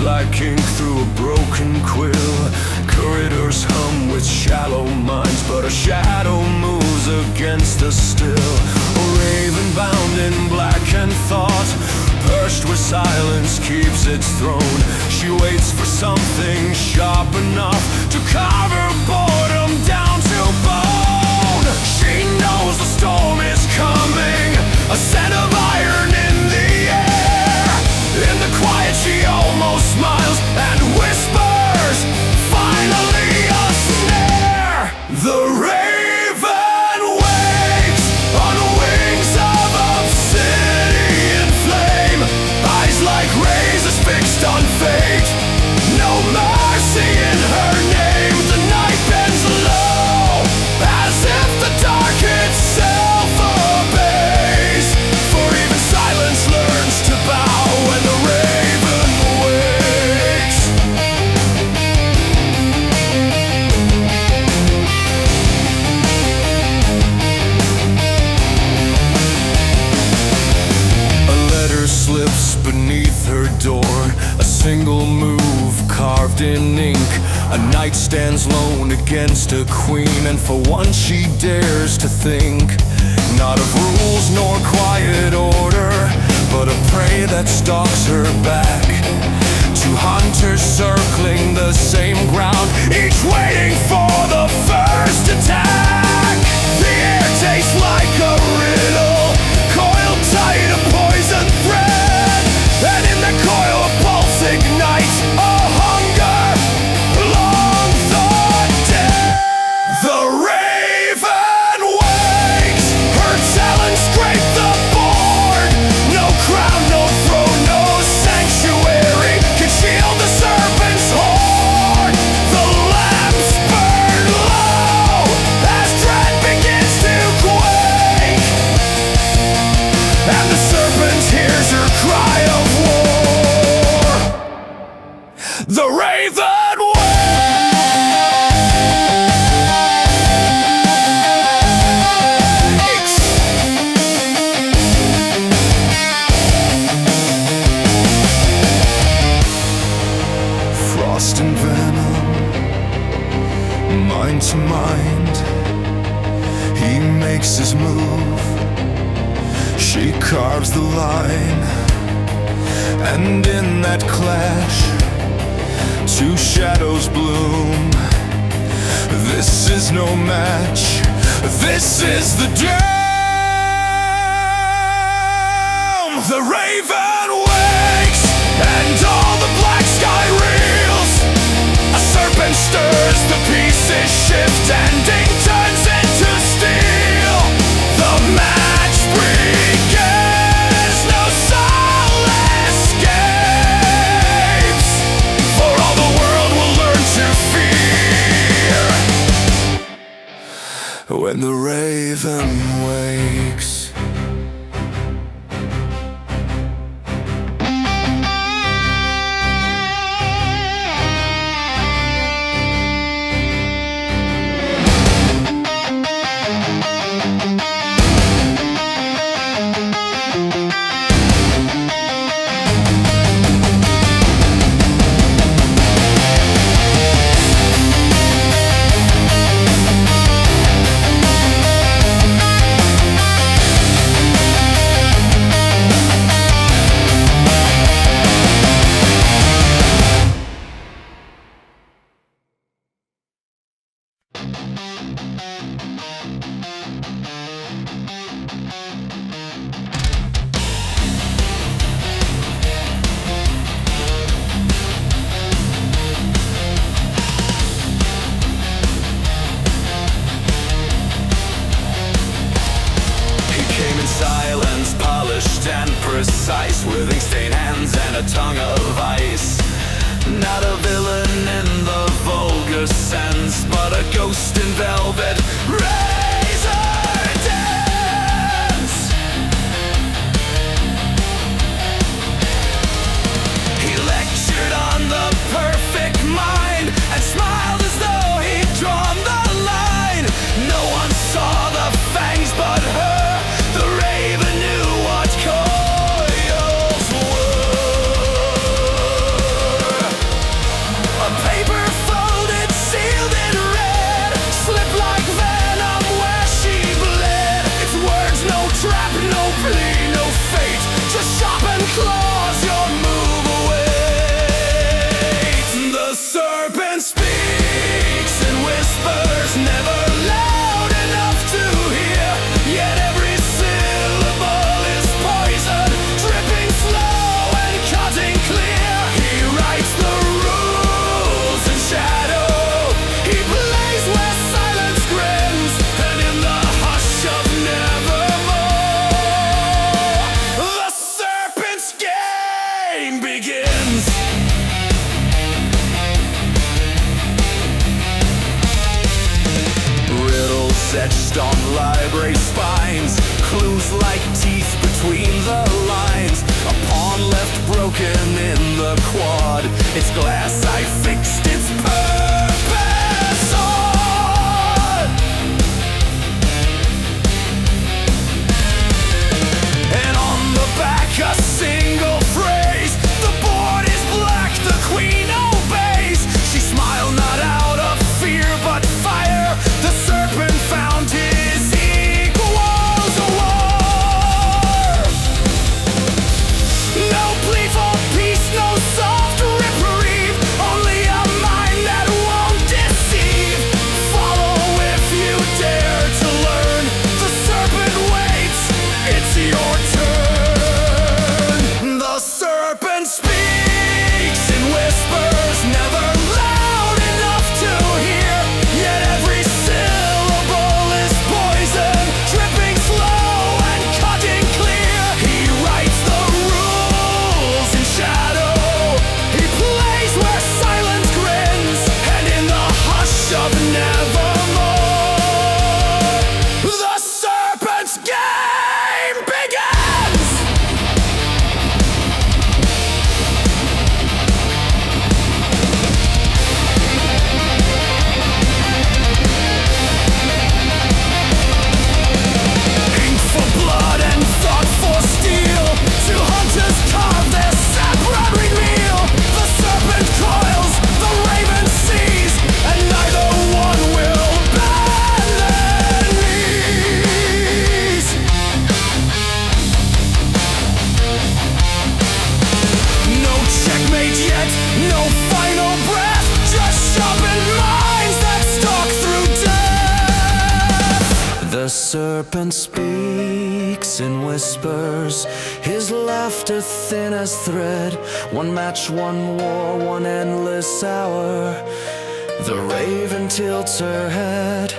black ink through a broken quill. Corridors hum with shallow minds, but a shadow moves against the still. A raven bound in black and thought, perched where silence keeps its throne. She waits for something sharp enough to carve her boredom down to bone. She knows the storm is coming, a scent of iron in the air. In the quiet she almost smiles and whispers, finally a snare. The raven wakes on wings of obsidian flame, eyes like razors fixed on fate, no mercy in her name. The night bends low, as if the dark itself obeys, for even silence learns to bow when the raven wakes. A letter slips beneath her door, a single move carved in ink. A knight stands lone against a queen, and for once she dares to think, not of rules nor quiet order, but a prey that stalks her back. Two hunters circling the same ground, each waiting for the first attack. The air tastes like a riddle, coiled tight a poison thread, and in the coil a pulse ignites a hunger long thought dead. The raven wakes, her talons scrape the board. No crown, no throne, no sanctuary can shield the serpent's horn. The lamps burn low as dread begins to quake, and the serpent hears her cry of war. The raven wakes. Frost and venom, mind to mind, he makes his move. She carves the line, and in that clash two shadows bloom. This is no match, this is the doom. The raven wakes, and all the black sky reels. A serpent stirs, the pieces shift, and ink turns into steel. The match begins, no soul escapes, for all the world will learn to fear when the raven wakes. And precise, with ink-stained hands and a tongue of ice. Not a villain in the vulgar sense, but a ghost in velvet, razor dense. He lectured on the perfect mind and smiled as though he'd drawn the line. No one saw the fangs but her. The raven knew what coils were. teeth between the lines. A pawn left broken in the quad. Its glass I fixed its purpose on. And on the back a single phrase: the board is black, the queen obeys. She smiled not out of fear but fire. The serpent found his equals a war. No plea for peace, no soft reprieve, only a mind that won't deceive. Follow if you dare to learn. The serpent waits, it's your turn. The serpent speaks in whispers, never loud enough to hear. Yet every syllable is poison, dripping slow and cutting clear. He writes the rules in shadow. He plays where silence grins, and in the hush of Nevermore, the serpent's game begins. Ink for blood and thought for steel. Two hunters carve their separate meal. The serpent coils, the raven sees, and neither one will bend their knees. No checkmate yet, no final breath, just sharpened minds that stalk through death. The serpent speaks in whispers, his laughter thin as thread. One match, one war, one endless hour. The raven tilts her head.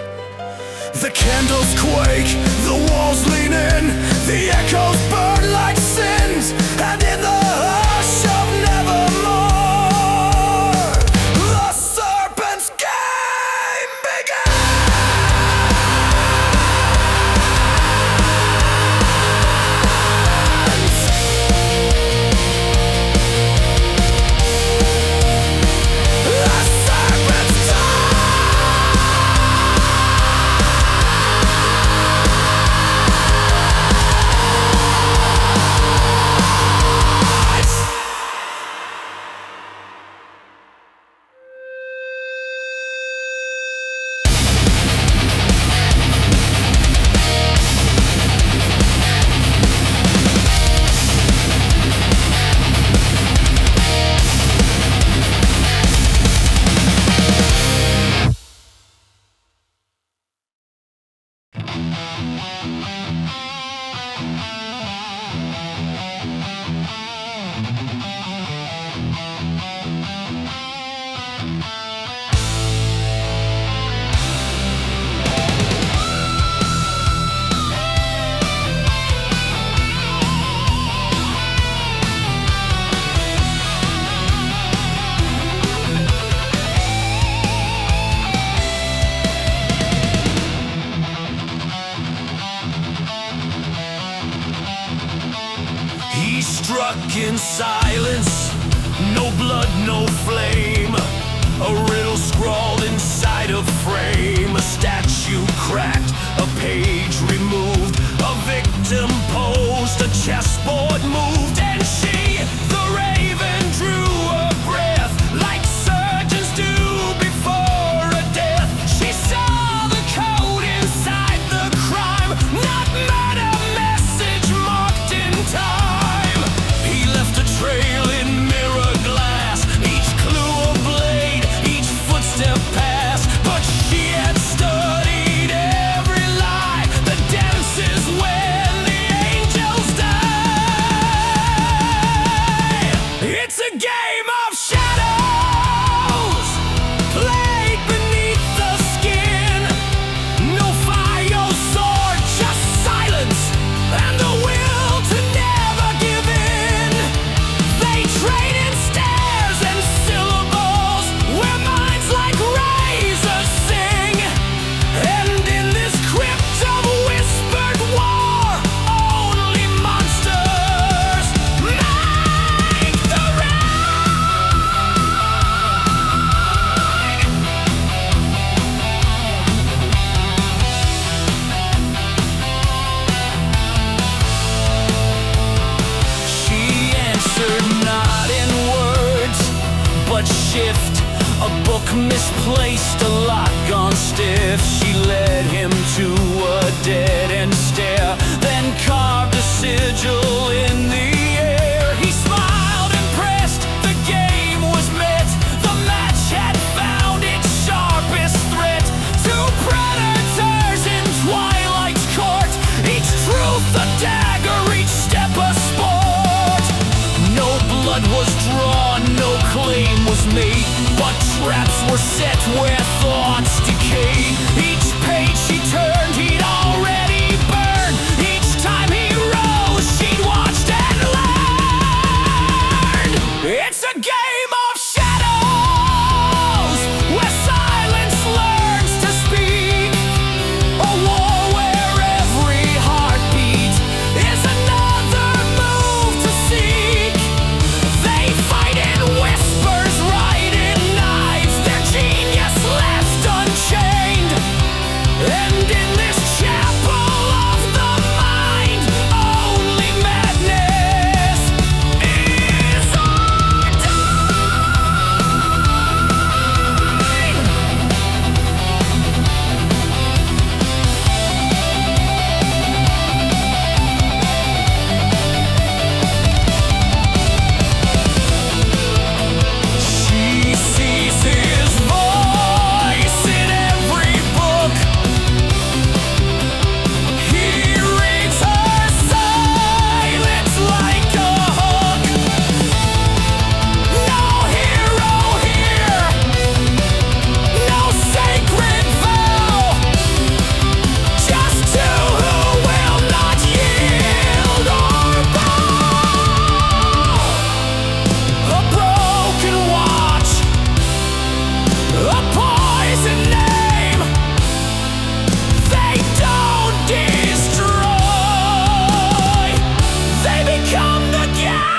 The candles quake, the walls lean in, the echoes burn like sins, and in the hush of Nevermore, the serpent's game begins. The serpent's He struck in silence, no blood, no flame. A riddle scrawled inside a frame, a statue cracked, a page removed, a victim posed, a chessboard moved, and she, the raven, drew a breath like surgeons do before a death. She saw the code inside the crime, not matter, message marked in time. He left a trail in mirror glass, each clue a blade, each footstep passed. But she had studied every lie, the dances when the angel shift. A book misplaced, a lock gone stiff. She led him to a dead-end stare, then carved a sigil in the air. He smiled, impressed, the game was met. The match had found its sharpest threat. Two predators in Twilight's court, each truth a dagger, each step a sport. No blood was drawn, no claim was made, but traps were set where thoughts decayed. Each page she turned, he'd already burned. Each time he rose, she'd watched and learned. It's a game of shadows, where silence learns to speak. A war where every heartbeat is another move to seek. They fight in whispers, right in knives, their genius left unchained. And in this chapel of the mind, only madness is She sees his voice in every book. He reads her silence like a hook. No hero here, no sacred vow, just two who will not yield or bow. A broken watch, a poison name. They don't destroy, they become the game.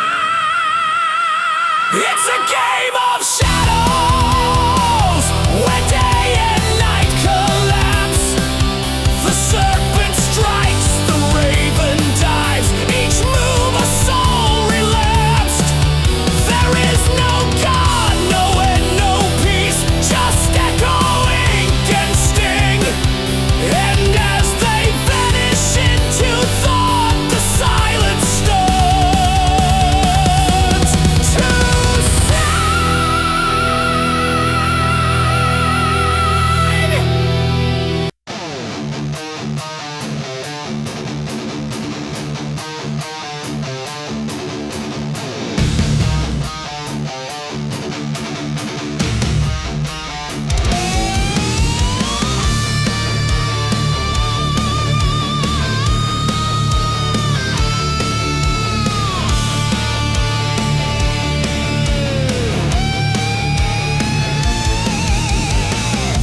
It's a game of shadows, where day and night collapse. The serpent strikes, the raven dives, each move a soul relapsed. There is no God, no end, no peace, just echo, ink, and sting. And as they vanish into thought, the silence starts to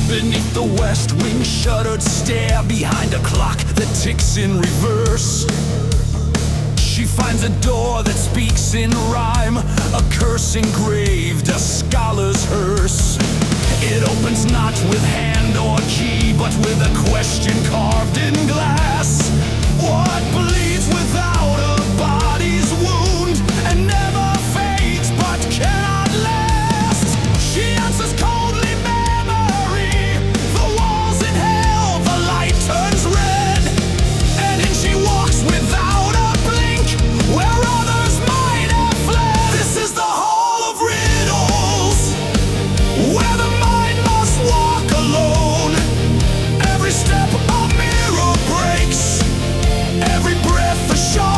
beneath the west wing shuttered stare, behind a clock that ticks in reverse. She finds a door that speaks in rhyme, a curse engraved, a scholar's hearse. It opens not with hand or key, but with a question carved in glass. What bleeds without a body's wound, and never fades but cannot last? She answers coldly, memory. The walls in hell, the light turns red, and in she walks without a blink, where others might have fled. This is the Hall of Riddles, where the mind must walk alone. Every step a mirror breaks, every breath a shot.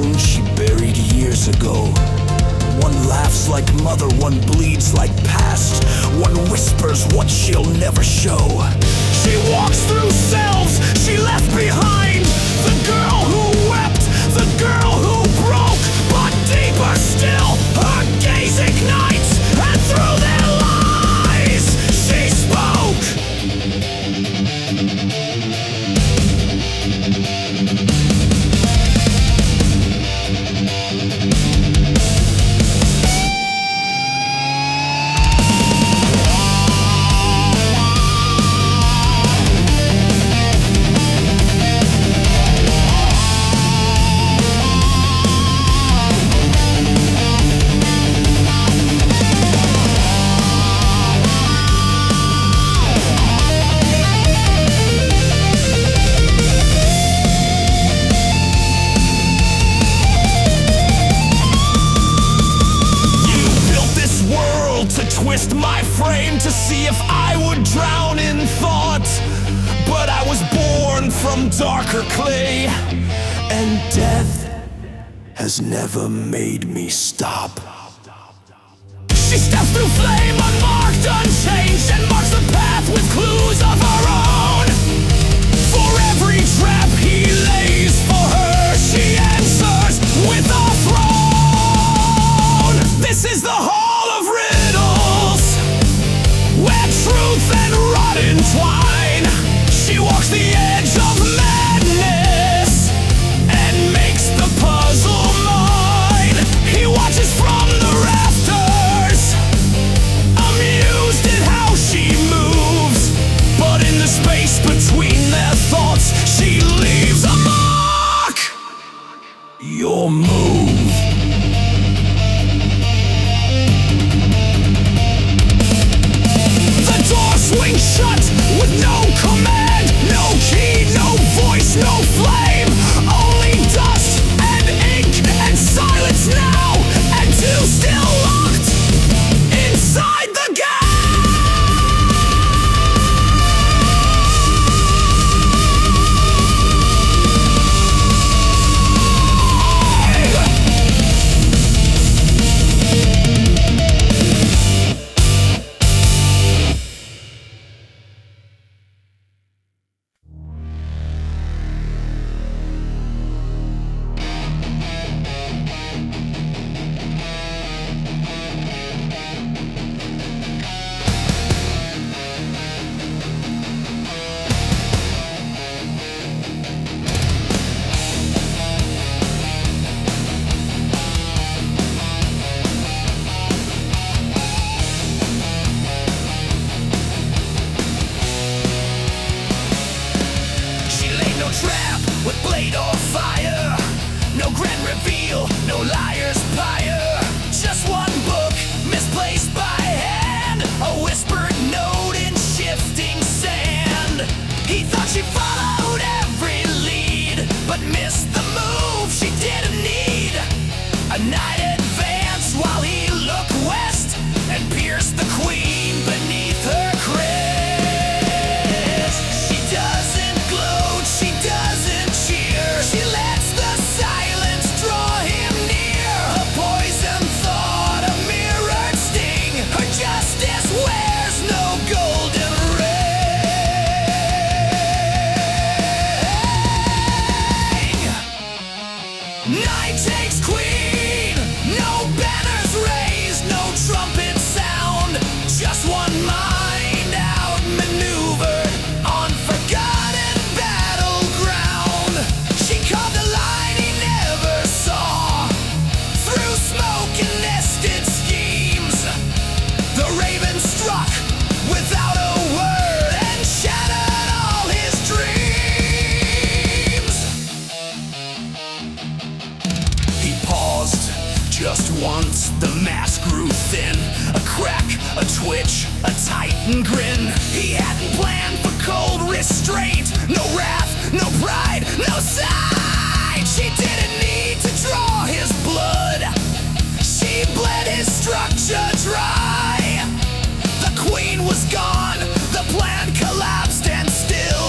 stone she buried years ago. One laughs like mother, one bleeds like past, one whispers what she'll never show. She walks through selves she left behind, the girl who wept, the girl who broke, but deeper still her gaze ignites, and through their lies she spoke. Twist my frame to see if I would drown in thought, but I was born from darker clay, and death has never made me stop. She steps through flame unmarked, unchanged, and marks the path with clues of her own. For every trap he lays for her, she answers with a throne. This is the Hall of Riddles, where truth and rot entwine. She walks the edge of madness and makes the puzzle mine. He watches from the rafters, amused at how she moves, but in the space between their thoughts she leaves a mark. Your move. Swing shut with no command, no key, no voice, no flame, only dust and ink and silence now, and two still locked inside the gap.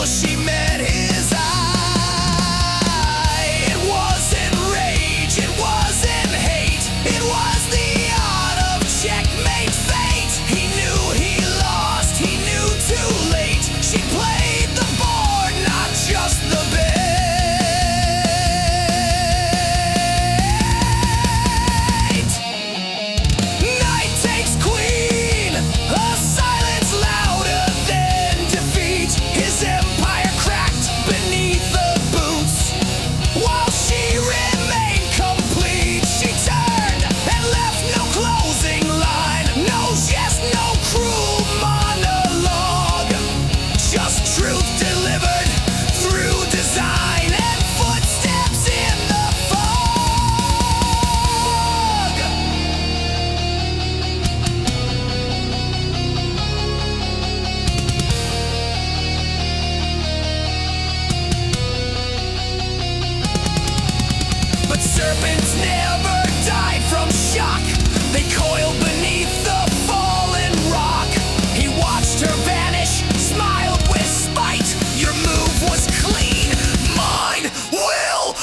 She met his eye. It wasn't rage, serpents never die from shock. They coiled beneath the fallen rock. He watched her vanish, smiled with spite. Your move was clean, mine will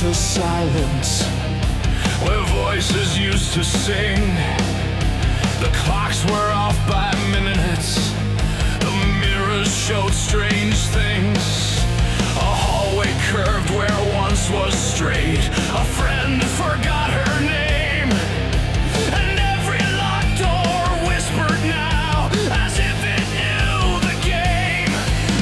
the silence where voices used to sing. The clocks were off by minutes. The mirrors showed strange things. A hallway curved where once was straight. A friend forgot her name, and every locked door whispered now as if it knew the game.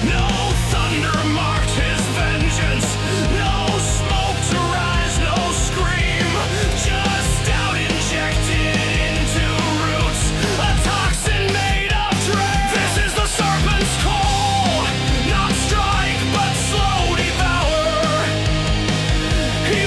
No thunder marked his vengeance. No smoke to rise, no scream. Just doubt injected into roots. A toxin made of dread. This is the serpent's call. Not strike, but slow devour. He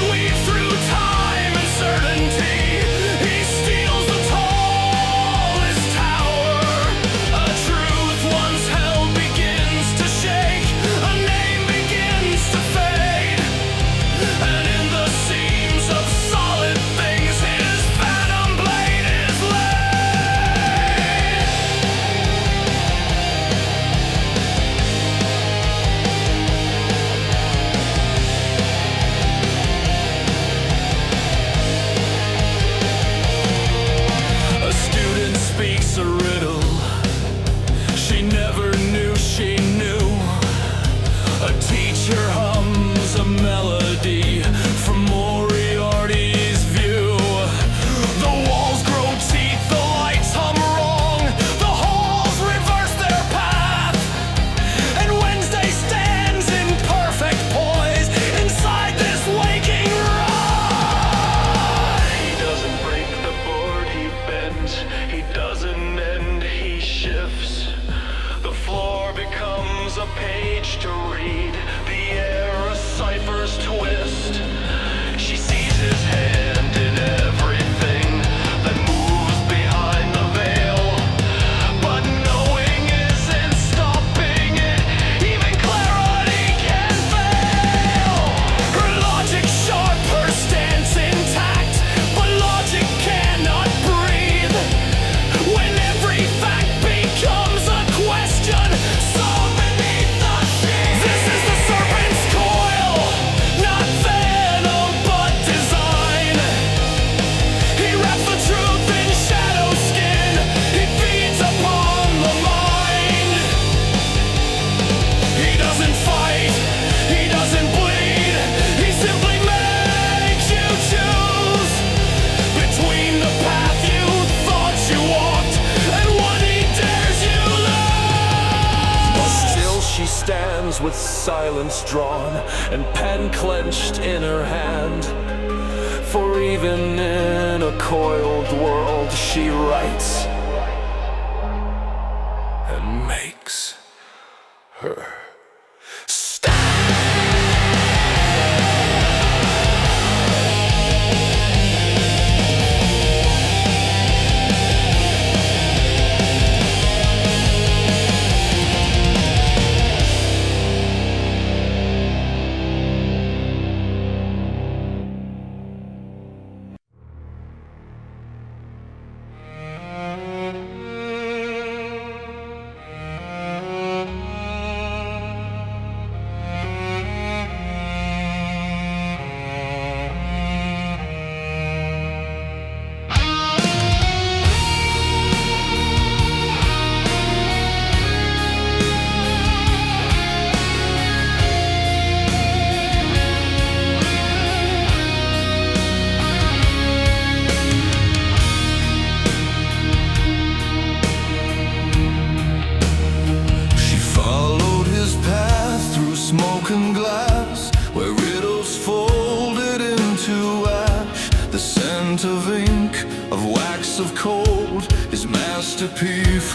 silence drawn and pen clenched in her hand. For even in a coiled world she writes and makes her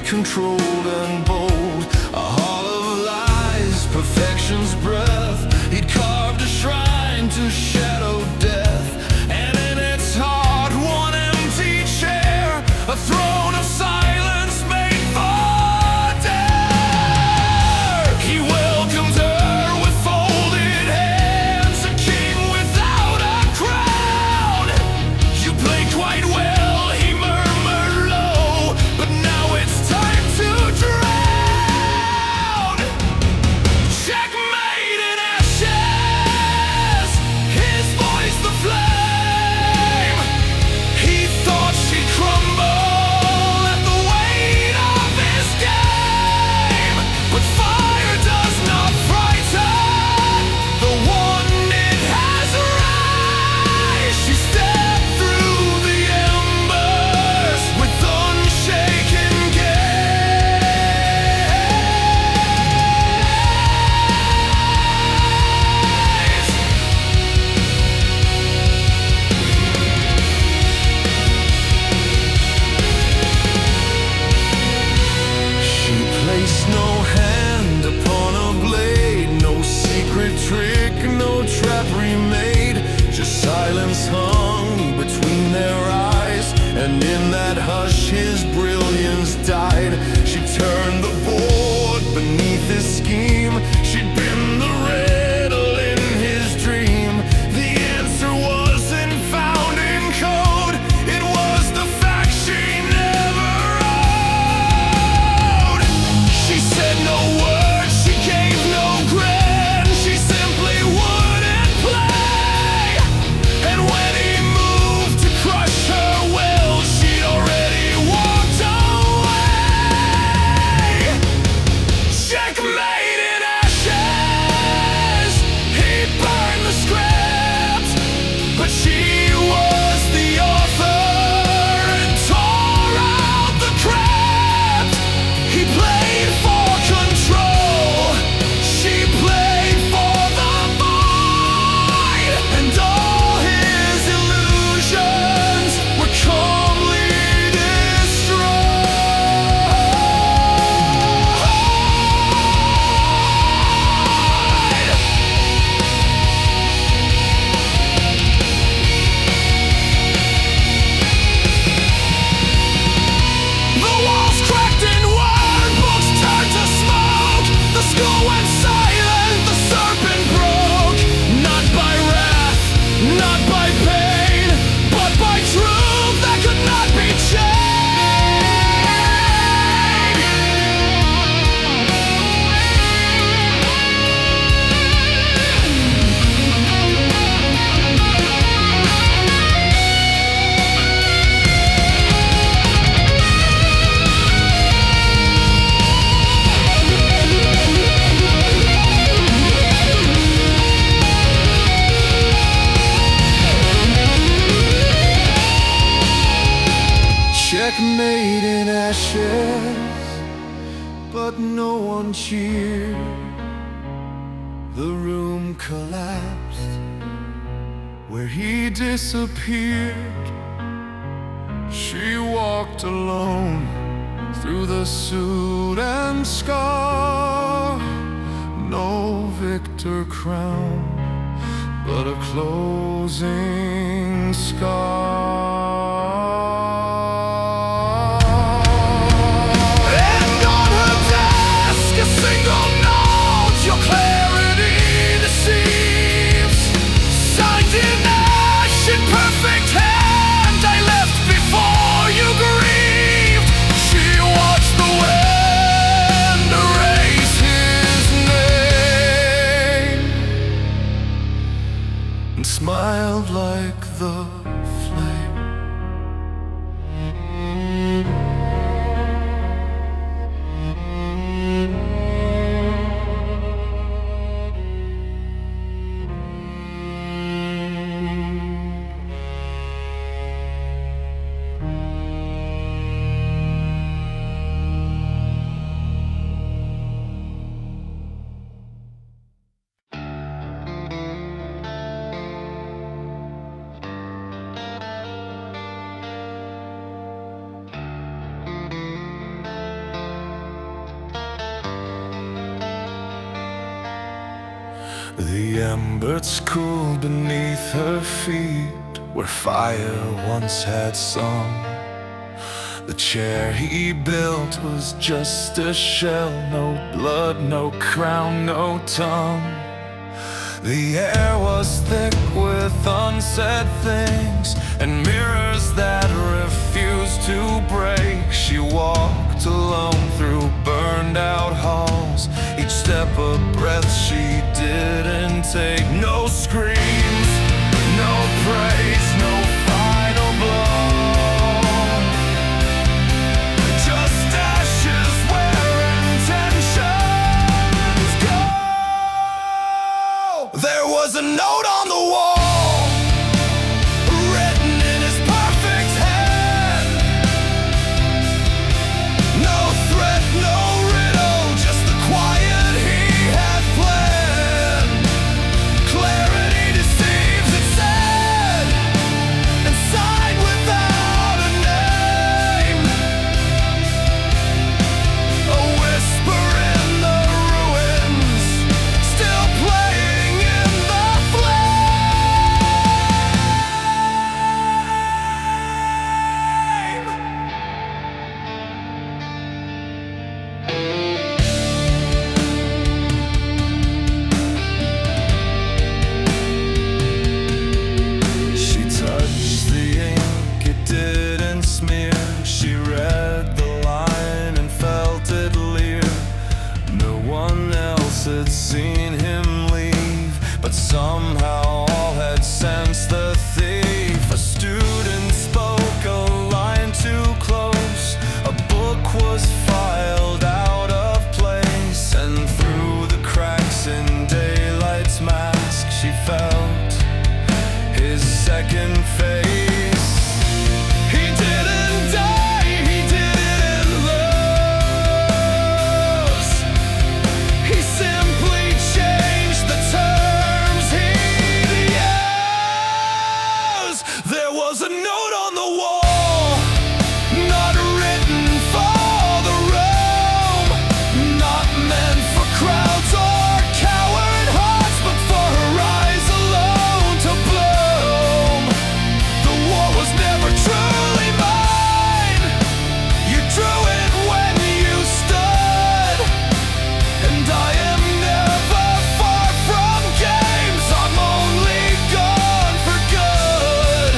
controlled and bold, a hall of lies, perfection's breath. He'd carved a shrine to shadow death, and in its heart one empty chair, a throne of silence made for dare. He welcomed her with folded hands, a king without a crown. You played quite well, he murmured low, but now it's time to drown. Checkmate in ashes, his voice the flame. He thought she'd crumble at the weight of his game, but fire does not frighten the one it has raised. She stepped through the embers with unshaken She placed no hand upon a blade, no secret trick, no trap remade. Just silence hung between their eyes, and in that hush his brilliance died. She turned the board beneath his scheme. She'd been the riddle in his dream. The answer wasn't found in code, it was the fact she never owed. She said no words, she gave no grin, she simply wouldn't play. And when he moved to crush her will, she'd already walked away. Checkmate in ashes, he burned the script, but she was the author and tore out the crypt. He played for control, she played for the void, and all his illusions were calmly destroyed. The walls cracked and word books turned to smoke. The school went silent, the serpent broke. Not by wrath, not by pain, but by truth that could not be Checkmate in ashes, but no one cheered. collapsed, where he disappeared. She walked alone through the suit and scar. No victor crown, but a closing scar. And on her desk, a single note, your clarity deceives. Signed in ash in perfect hand, I left before you grieved. She watched the wind erase his name and smiled like the flame. The embers cooled beneath her feet, where fire once had sung. The chair he built was just a shell, no blood, no crown, no tongue. The air was thick with unsaid things and mirrors that refused to break. She walked alone through burned out halls, each step a breath she didn't take. No screams, no praise, no final blow, just ashes where intentions go. There was a note on the wall, written in his perfect hand. No threat, no riddle, just the quiet he had planned. Clarity deceives, it said, and signed without a name. A whisper in the ruins, still playing in the She touched the ink, it didn't smear. She read the line and felt it leer. No one else had seen him leave, but somehow all had sensed the thief. A student spoke a line too close, a book was filed out of place, and through the cracks in daylight's mask she felt his second face. He didn't die, he didn't lose. He simply changed the terms he'd use. There was a note on the wall, not written for the room, not meant for crowds or coward hearts, but for her eyes alone to bloom. The war was never truly mine. You drew it when you stood, and I am never far from games. I'm only gone for good.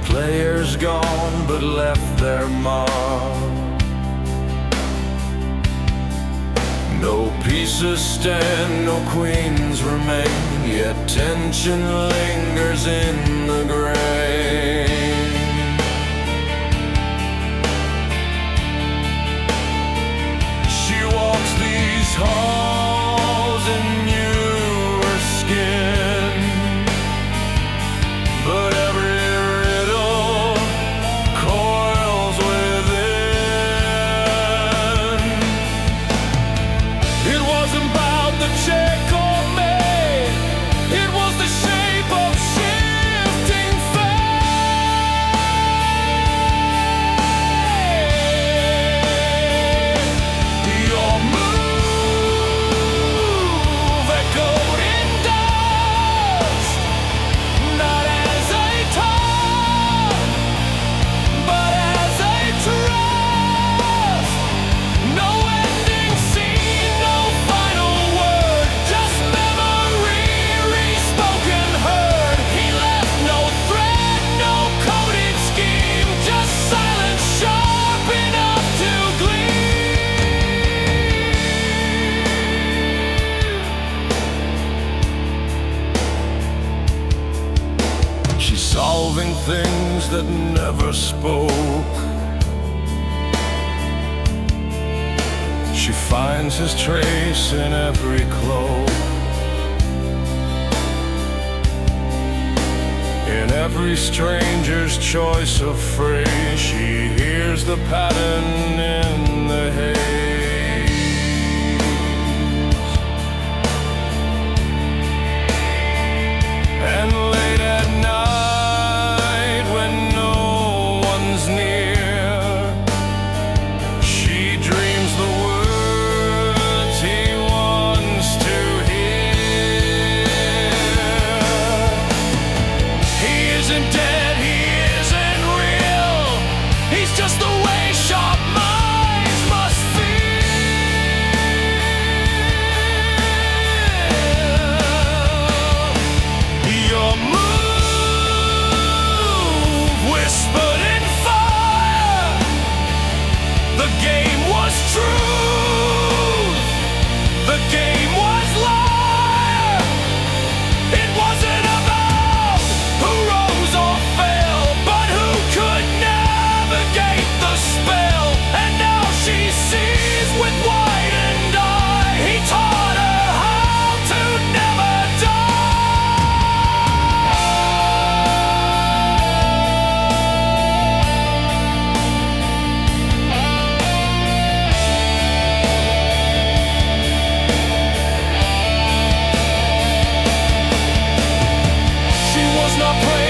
Players gone but left their mark. No pieces stand, no queens remain, yet tension lingers in the grain. She walks these halls in newer skin, but every riddle coils within. It wasn't about the checkmate, it was the shape of shifting fate. Your move echoed in dust, not as a taunt, but as a trust. No ending scene, no final word, just memory re-spoken heard. He left no thread, no coded scheme, just silence sharp enough to gleam. She's solving things that never spoke. She finds his trace in every cloak, in every stranger's choice of phrase. She hears the pattern in the haze. And late at night when no one's near, she dreams the words he wants to hear. He isn't dead, he isn't real, he's just the way sharp minds must feel. Your move whispered in fire, the game was truth, the game was liar. It wasn't about who rose or fell, but who could navigate the spell. And now she sees with widened eye. He taught her how to never die. She was not praying